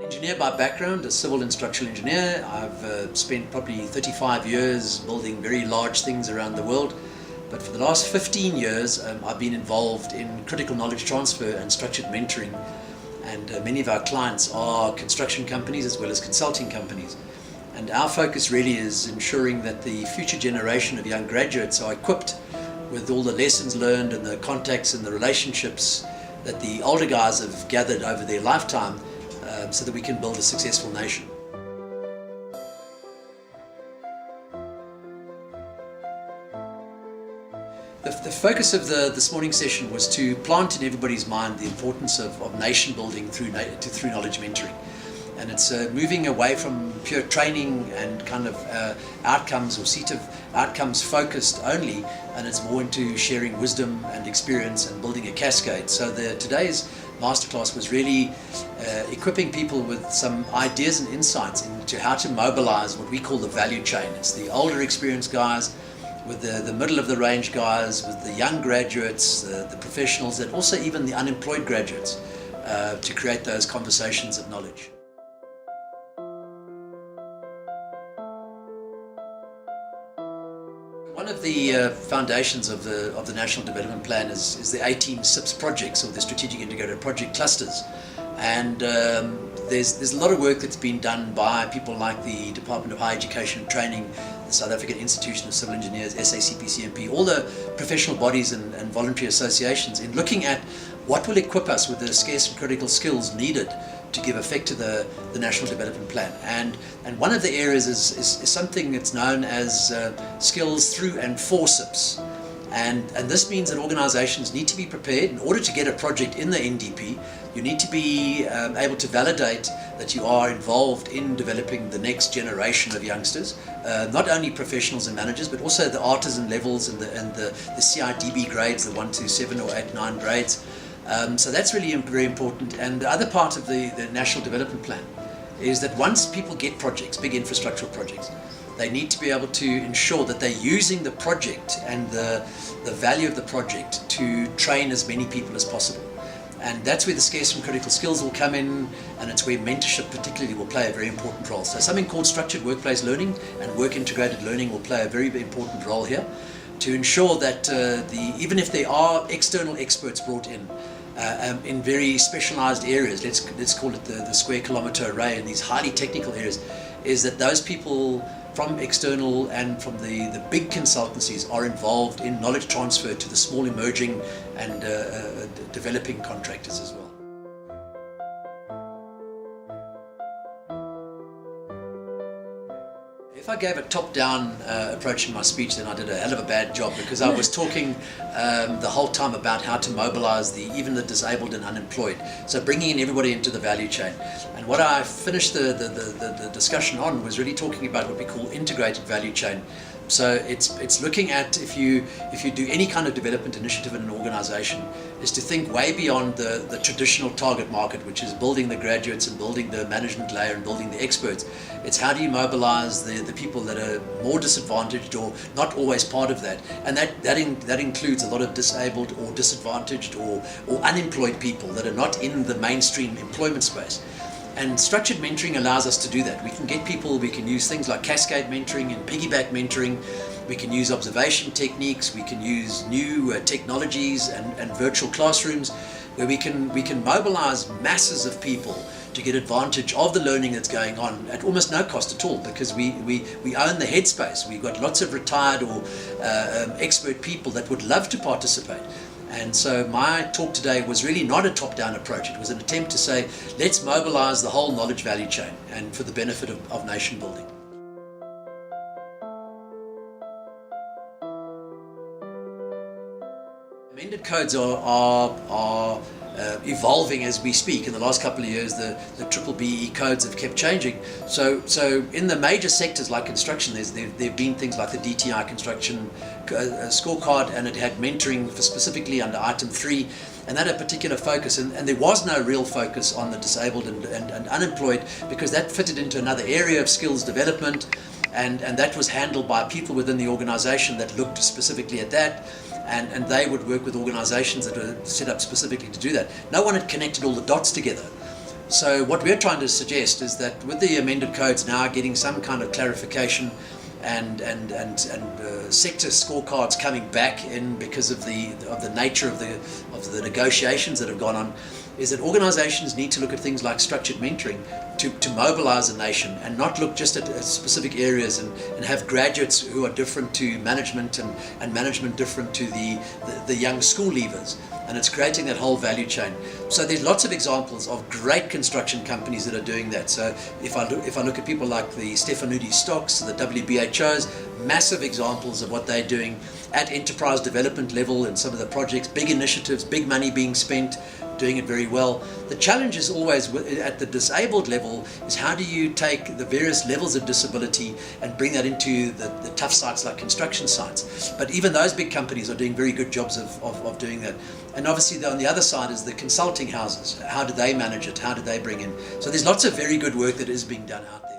Engineer by background, a civil and structural engineer. I've spent probably 35 years building very large things around the world. But for the last 15 years, I've been involved in critical knowledge transfer and structured mentoring. And many of our clients are construction companies as well as consulting companies. And our focus really is ensuring that the future generation of young graduates are equipped with all the lessons learned and the contacts and the relationships that the older guys have gathered over their lifetime, so that we can build a successful nation. The focus of this morning's session was to plant in everybody's mind the importance of nation building through knowledge mentoring. And it's moving away from pure training and kind of outcomes or seat of outcomes focused only, and it's more into sharing wisdom and experience and building a cascade. So today's masterclass was really equipping people with some ideas and insights into how to mobilize what we call the value chain. It's the older experienced guys with the middle of the range guys, with the young graduates, the professionals, and also even the unemployed graduates, to create those conversations of knowledge. One of the foundations of the National Development Plan is the 18 SIPS projects, or the Strategic Integrated Project Clusters. And there's a lot of work that's been done by people like the Department of Higher Education and Training, the South African Institution of Civil Engineers, SACP-CMP, all the professional bodies and voluntary associations in looking at what will equip us with the scarce and critical skills needed to give effect to the National Development Plan. And one of the areas is something that's known as skills through and for SIPS. And this means that organizations need to be prepared. In order to get a project in the NDP, you need to be able to validate that you are involved in developing the next generation of youngsters, not only professionals and managers, but also the artisan levels and the CIDB grades, the 1 to 7 or 8, 9 grades. So that's really very important. And the other part of the National Development Plan is that once people get projects, big infrastructural projects, they need to be able to ensure that they're using the project and the value of the project to train as many people as possible. And that's where the scarce and critical skills will come in, and it's where mentorship particularly will play a very important role. So something called structured workplace learning and work integrated learning will play a very, very important role here to ensure that even if there are external experts brought in very specialized areas, let's call it the square kilometer array, in these highly technical areas, is that those people from external and from the big consultancies are involved in knowledge transfer to the small emerging and developing contractors as well. If I gave a top-down approach in my speech, then I did a hell of a bad job, because I was talking the whole time about how to mobilize even the disabled and unemployed. So bringing in everybody into the value chain. And what I finished the discussion on was really talking about what we call integrated value chain. So it's looking at, if you do any kind of development initiative in an organization, is to think way beyond the traditional target market, which is building the graduates and building the management layer and building the experts. It's how do you mobilize the people that are more disadvantaged or not always part of that. And that includes a lot of disabled or disadvantaged or unemployed people that are not in the mainstream employment space. And structured mentoring allows us to do that. We can get people, we can use things like cascade mentoring and piggyback mentoring. We can use observation techniques, we can use new technologies and virtual classrooms, where we can mobilize masses of people to get advantage of the learning that's going on at almost no cost at all, because we own the headspace. We've got lots of retired or expert people that would love to participate. And so my talk today was really not a top-down approach. It was an attempt to say, let's mobilize the whole knowledge value chain and for the benefit of nation building. Amended codes are evolving as we speak. In the last couple of years, the BBBE codes have kept changing. So in the major sectors like construction, there have been things like the DTI construction scorecard, and it had mentoring for specifically under item 3, and that had a particular focus, and there was no real focus on the disabled and unemployed, because that fitted into another area of skills development, and that was handled by people within the organization that looked specifically at that. And they would work with organizations that were set up specifically to do that. No one had connected all the dots together. So what we're trying to suggest is that with the amended codes now getting some kind of clarification and sector scorecards coming back in because of the nature of the negotiations that have gone on, is that organizations need to look at things like structured mentoring to mobilize a nation and not look just at specific areas and have graduates who are different to management and management different to the young school leavers. And it's creating that whole value chain. So there's lots of examples of great construction companies that are doing that. So if I look at people like the Stefanuti Stocks, the WBHOs, massive examples of what they're doing at enterprise development level and some of the projects, big initiatives, big money being spent, doing it very well. The challenge is always at the disabled level is how do you take the various levels of disability and bring that into the tough sites like construction sites. But even those big companies are doing very good jobs of doing that. And obviously on the other side is the consulting houses. How do they manage it? How do they bring in? So there's lots of very good work that is being done out there.